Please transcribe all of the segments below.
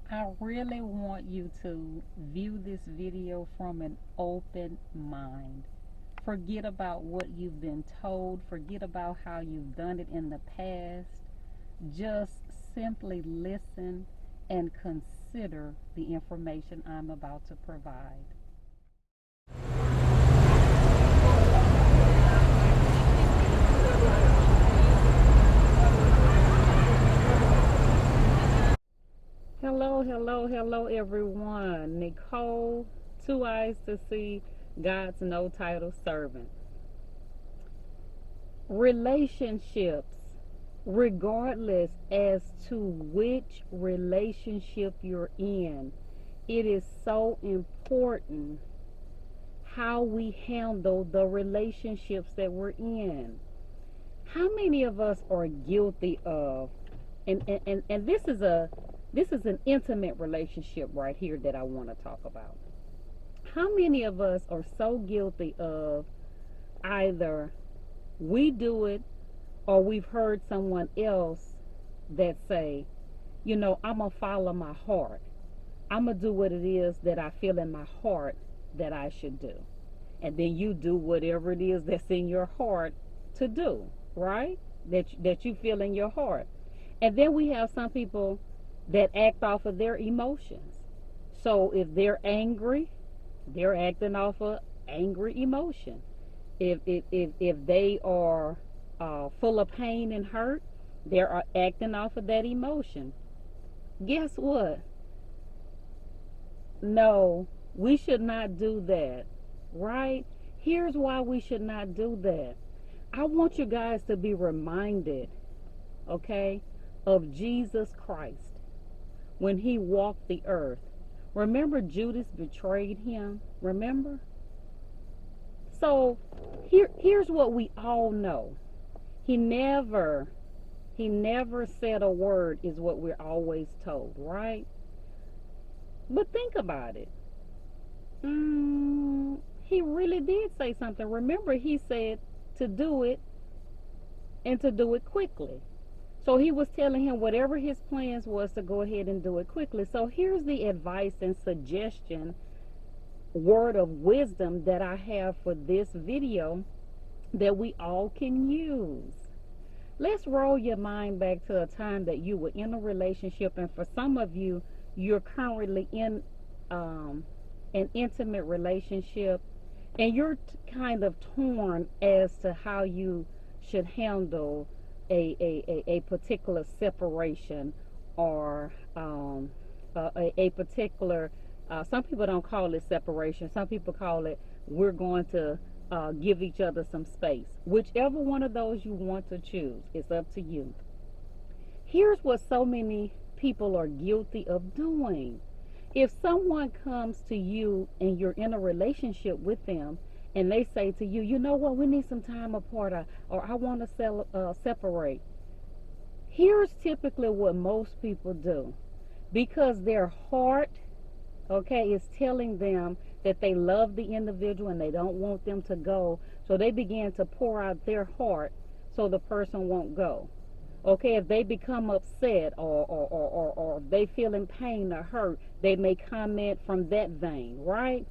I really want you to view this video from an open mind. Forget about what you've been told, forget about how you've done it in the past. Just simply listen and consider the information I'm about to provide. Hello, hello, hello, everyone. Nicole, Two Eyes to See, God's No Title Servant. Relationships, regardless as to which relationship you're in, it is so important how we handle the relationships that we're in. How many of us are guilty of, and this is an intimate relationship right here that I want to talk about. How many of us are so guilty of either we do it or we've heard someone else that say, I'm going to follow my heart. I'm going to do what it is that I feel in my heart that I should do. And then you do whatever it is that's in your heart to do, right? That you feel in your heart. And then we have some people that act off of their emotions. So if they're angry, they're acting off of angry emotion. If they are full of pain and hurt, they're acting off of that emotion. Guess what? No, we should not do that, right? Here's why we should not do that. I want you guys to be reminded, okay, of Jesus Christ when he walked the earth. Remember, Judas betrayed him? Remember? So here's what we all know. He never said a word, is what we're always told, right? But think about it. He really did say something. Remember, he said to do it and to do it quickly. So he was telling him whatever his plans was to go ahead and do it quickly. So here's the advice and suggestion, word of wisdom that I have for this video that we all can use. Let's roll your mind back to a time that you were in a relationship, and for some of you, you're currently in an intimate relationship, and you're kind of torn as to how you should handle a particular separation, or a particular, some people don't call it separation, some people call it we're going to give each other some space. Whichever one of those you want to choose, it's up to you. Here's what so many people are guilty of doing. If someone comes to you and you're in a relationship with them and they say to you, you know what, we need some time apart, or I want to separate. Here's typically what most people do. Because their heart, okay, is telling them that they love the individual and they don't want them to go, so they begin to pour out their heart so the person won't go. Okay, if they become upset, or they feel in pain or hurt, they may comment from that vein, right?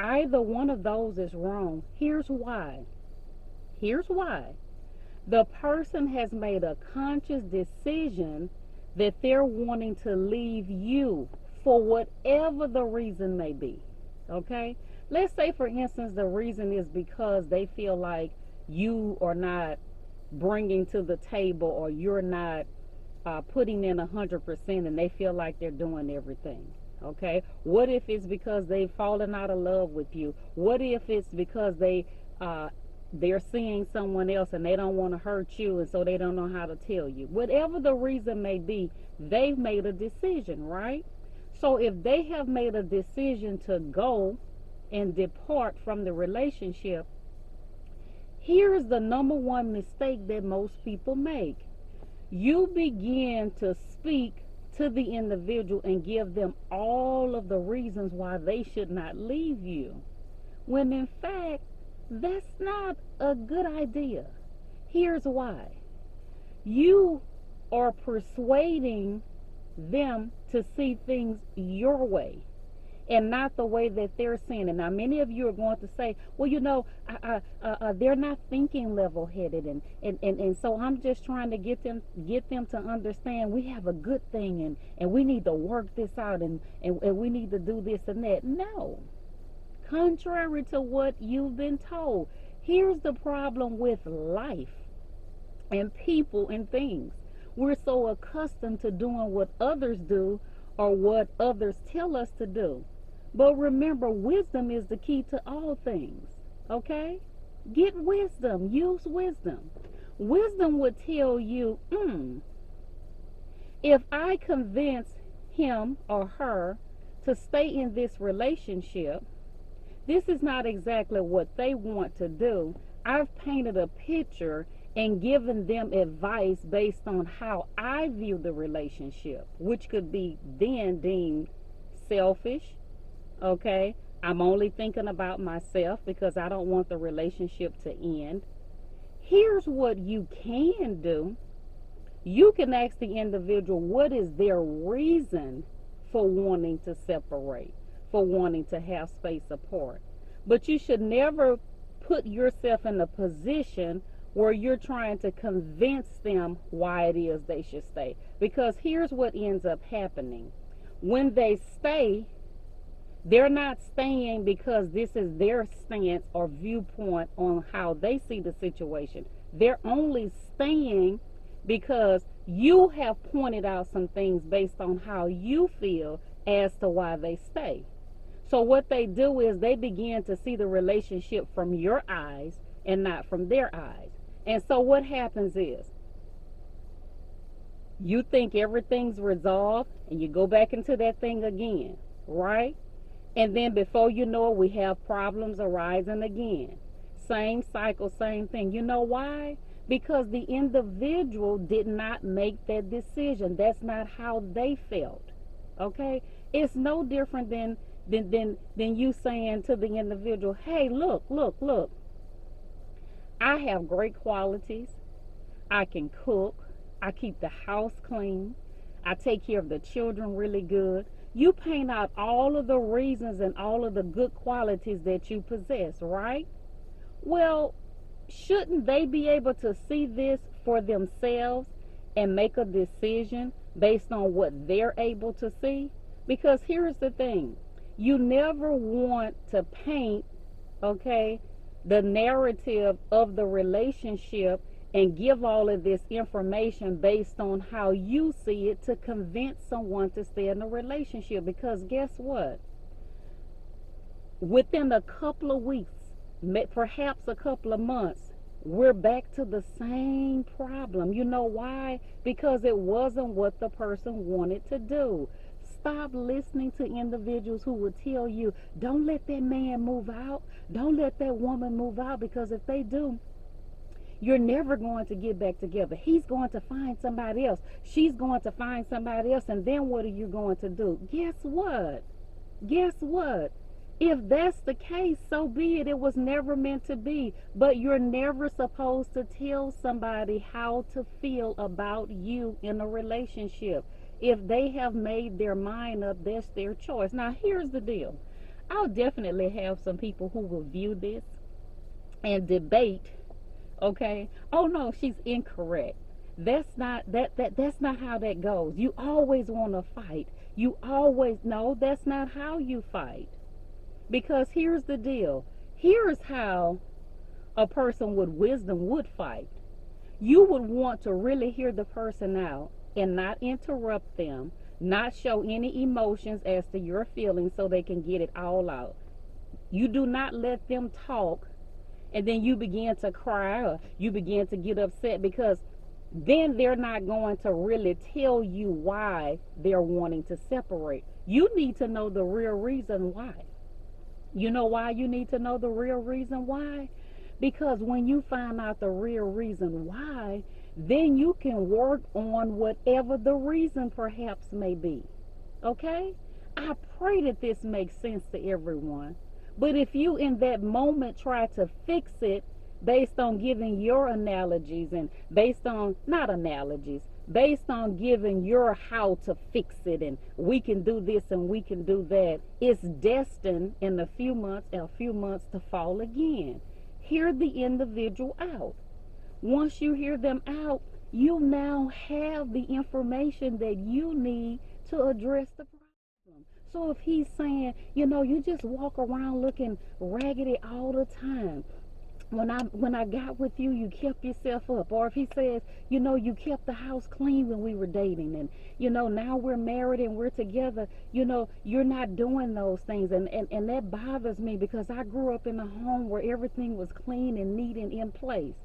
Either one of those is wrong. Here's why. The person has made a conscious decision that they're wanting to leave you for whatever the reason may be. Okay? Let's say, for instance, the reason is because they feel like you are not bringing to the table, or you're not putting in 100%, and they feel like they're doing everything. Okay? What if it's because they've fallen out of love with you? What if it's because they're seeing someone else and they don't want to hurt you, and so they don't know how to tell you? Whatever the reason may be, they've made a decision, right? So if they have made a decision to go and depart from the relationship, here's the number one mistake that most people make. You begin to speak to the individual and give them all of the reasons why they should not leave you, when in fact, that's not a good idea. Here's why. You are persuading them to see things your way and not the way that they're seeing it. Now, many of you are going to say, well, they're not thinking level-headed, and so I'm just trying to get them to understand we have a good thing, and we need to work this out, and we need to do this and that. No. Contrary to what you've been told. Here's the problem with life and people and things. We're so accustomed to doing what others do or what others tell us to do. But remember, wisdom is the key to all things. Okay? Get wisdom. Use wisdom. Wisdom would tell you, if I convince him or her to stay in this relationship, this is not exactly what they want to do. I've painted a picture and given them advice based on how I view the relationship, which could be then deemed selfish. Okay, I'm only thinking about myself because I don't want the relationship to end. Here's what you can do. You can ask the individual what is their reason for wanting to separate, for wanting to have space apart. But you should never put yourself in a position where you're trying to convince them why it is they should stay. Because here's what ends up happening. When they stay, they're not staying because this is their stance or viewpoint on how they see the situation. They're only staying because you have pointed out some things based on how you feel as to why they stay. So what they do is they begin to see the relationship from your eyes and not from their eyes. And so what happens is you think everything's resolved and you go back into that thing again, right? And then before you know it, we have problems arising again. Same cycle, same thing. You know why? Because the individual did not make that decision. That's not how they felt. Okay? It's no different than you saying to the individual, hey, look. I have great qualities. I can cook. I keep the house clean. I take care of the children really good. You paint out all of the reasons and all of the good qualities that you possess, right? Well, shouldn't they be able to see this for themselves and make a decision based on what they're able to see? Because here's the thing. You never want to paint, okay, the narrative of the relationship and give all of this information based on how you see it to convince someone to stay in a relationship. Because guess what? Within a couple of weeks, perhaps a couple of months, we're back to the same problem. You know why? Because it wasn't what the person wanted to do. Stop listening to individuals who will tell you, don't let that man move out. Don't let that woman move out, because if they do, you're never going to get back together. He's going to find somebody else. She's going to find somebody else. And then what are you going to do? Guess what? If that's the case, so be it. It was never meant to be. But you're never supposed to tell somebody how to feel about you in a relationship. If they have made their mind up, that's their choice. Now, here's the deal. I'll definitely have some people who will view this and debate, okay, oh no, she's incorrect. That's not how that goes. You always want to fight. No, that's not how you fight. Because here's the deal. Here's how a person with wisdom would fight. You would want to really hear the person out and not interrupt them, not show any emotions as to your feelings so they can get it all out. You do not let them talk and then you begin to cry or you begin to get upset, because then they're not going to really tell you why they're wanting to separate. You need to know the real reason why. You know why you need to know the real reason why? Because when you find out the real reason why, then you can work on whatever the reason perhaps may be. Okay? I pray that this makes sense to everyone. But if you in that moment try to fix it based on giving your analogies and based on, not analogies, based on giving your how to fix it, and we can do this and we can do that, it's destined in a few months to fall again. Hear the individual out. Once you hear them out, you now have the information that you need to address the problem. So if he's saying, you just walk around looking raggedy all the time. When I got with you, you kept yourself up. Or if he says, you kept the house clean when we were dating, and now we're married and we're together, you're not doing those things, and that bothers me because I grew up in a home where everything was clean and neat and in place.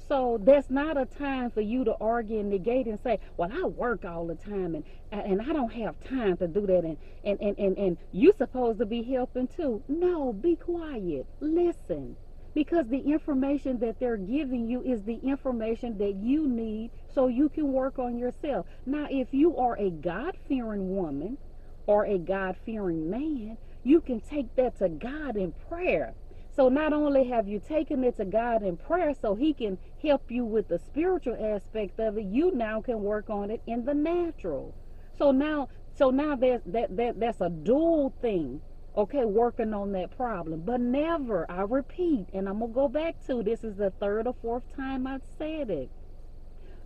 So that's not a time for you to argue and negate and say, well, I work all the time, and I don't have time to do that, and you supposed to be helping too. No, be quiet. Listen. Because the information that they're giving you is the information that you need so you can work on yourself. Now, if you are a God-fearing woman or a God-fearing man, you can take that to God in prayer. So not only have you taken it to God in prayer so he can help you with the spiritual aspect of it, you now can work on it in the natural. So now that's a dual thing. Okay, working on that problem. But never, I repeat, and I'm going to go back to, this is the third or fourth time I've said it.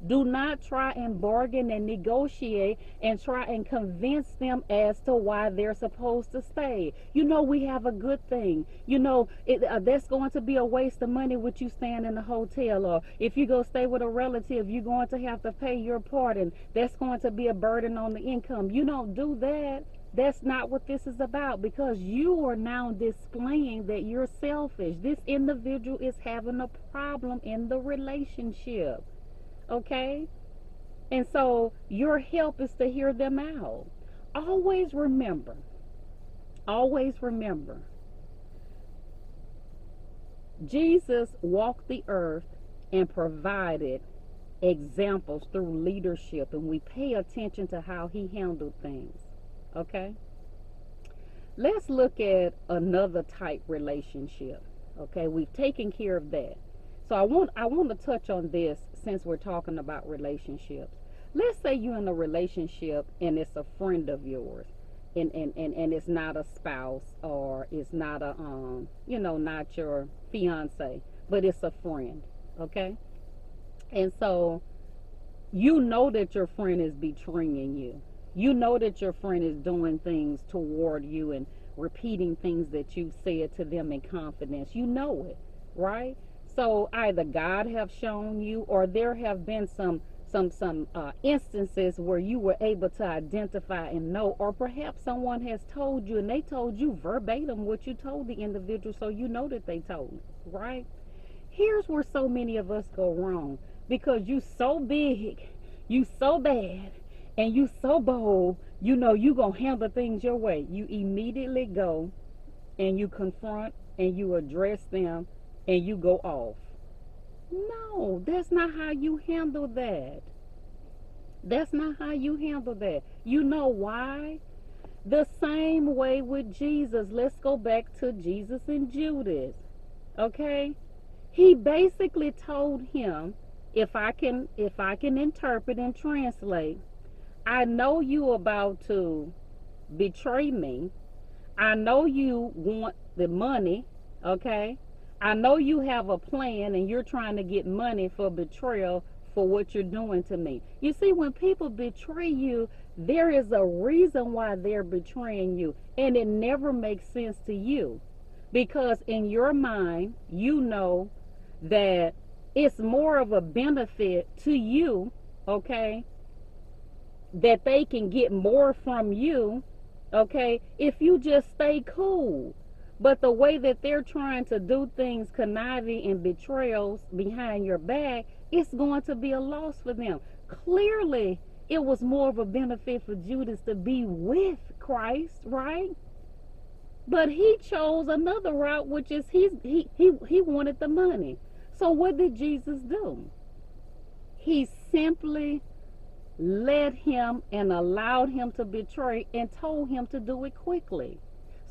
Do not try and bargain and negotiate and try and convince them as to why they're supposed to stay. We have a good thing. That's going to be a waste of money with you staying in a hotel. Or if you go stay with a relative, you're going to have to pay your part, and that's going to be a burden on the income. You don't do that. That's not what this is about, because you are now displaying that you're selfish. This individual is having a problem in the relationship. Okay? And so your help is to hear them out. Always remember, Jesus walked the earth and provided examples through leadership, and we pay attention to how he handled things. Okay, let's look at another type relationship. Okay, we've taken care of that. So I want to touch on this since we're talking about relationships. Let's say you're in a relationship and it's a friend of yours, and it's not a spouse, or it's not a not your fiance, but it's a friend. Okay, and so you know that your friend is betraying you. You know that your friend is doing things toward you and repeating things that you said to them in confidence. You know it, right? So either God have shown you, or there have been some instances where you were able to identify and know, or perhaps someone has told you and they told you verbatim what you told the individual, so you know that they told it, right? Here's where so many of us go wrong, because you so big, you so bad, and you so bold, you gonna handle things your way. You immediately go and you confront and you address them and you go off. No, that's not how you handle that. That's not how you handle that. You know why? The same way with Jesus. Let's go back to Jesus and Judas. Okay? He basically told him, if I can interpret and translate, I know you about to betray me. I know you want the money, okay? I know you have a plan and you're trying to get money for betrayal for what you're doing to me. You see, when people betray you, there is a reason why they're betraying you, and it never makes sense to you, because in your mind, you know that it's more of a benefit to you, okay, that they can get more from you, okay, if you just stay cool. But the way that they're trying to do things, conniving and betrayals behind your back, it's going to be a loss for them. Clearly, it was more of a benefit for Judas to be with Christ, right? But he chose another route, which is he wanted the money. So what did Jesus do? He simply led him and allowed him to betray and told him to do it quickly.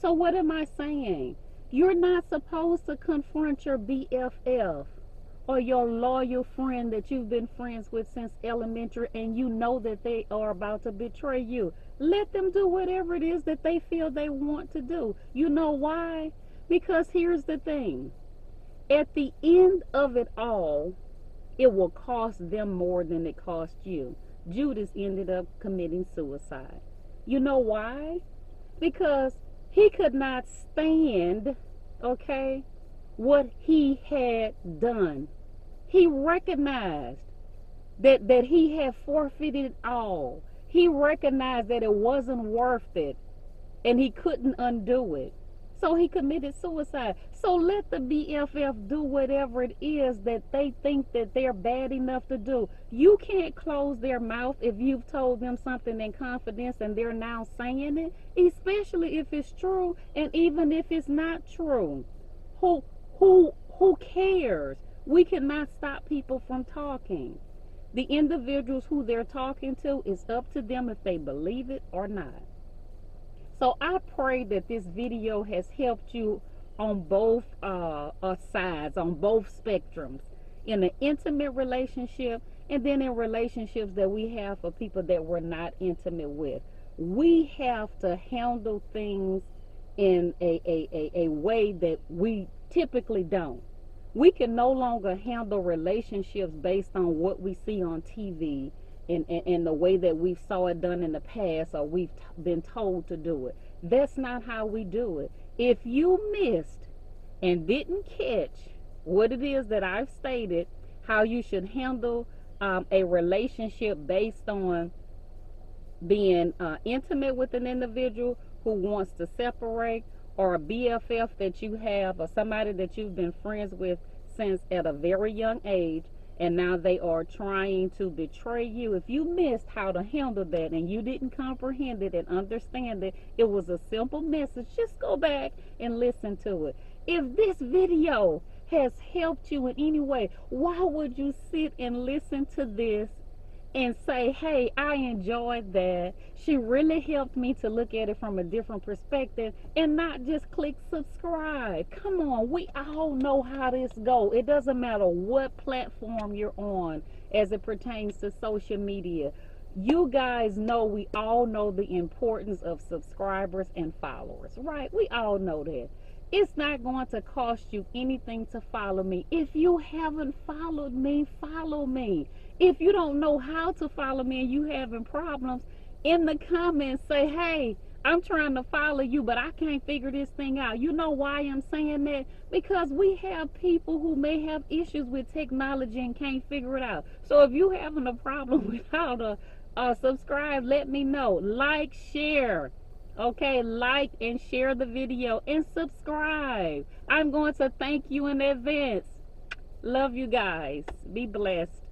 So what am I saying? You're not supposed to confront your BFF or your loyal friend that you've been friends with since elementary, and you know that they are about to betray you. Let them do whatever it is that they feel they want to do. You know why? Because here's the thing. At the end of it all, it will cost them more than it cost you. Judas ended up committing suicide. You know why? Because he could not stand, okay, what he had done. He recognized that he had forfeited all. He recognized that it wasn't worth it and he couldn't undo it. So he committed suicide. So let the BFF do whatever it is that they think that they're bad enough to do. You can't close their mouth if you've told them something in confidence and they're now saying it, especially if it's true, and even if it's not true. Who cares? We cannot stop people from talking. The individuals who they're talking to, it's up to them if they believe it or not. So I pray that this video has helped you on both sides, on both spectrums, in an intimate relationship and then in relationships that we have for people that we're not intimate with. We have to handle things in a way that we typically don't. We can no longer handle relationships based on what we see on TV and the way that we saw it done in the past, or we've been told to do it. That's not how we do it. If you missed and didn't catch what it is that I've stated, how you should handle a relationship based on being intimate with an individual who wants to separate, or a BFF that you have, or somebody that you've been friends with since at a very young age, and now they are trying to betray you. If you missed how to handle that and you didn't comprehend it and understand it, it was a simple message. Just go back and listen to it. If this video has helped you in any way, why would you sit and listen to this and say, hey, I enjoyed that. She really helped me to look at it from a different perspective, and not just click subscribe. Come on, we all know how this goes. It doesn't matter what platform you're on as it pertains to social media. You guys know, we all know the importance of subscribers and followers, right? We all know that. It's not going to cost you anything to follow me. If you haven't followed me, follow me. If you don't know how to follow me and you having problems, in the comments say, hey, I'm trying to follow you, but I can't figure this thing out. You know why I'm saying that? Because we have people who may have issues with technology and can't figure it out. So if you having a problem with how to subscribe, let me know. Like, share. Okay, like and share the video and subscribe. I'm going to thank you in advance. Love you guys. Be blessed.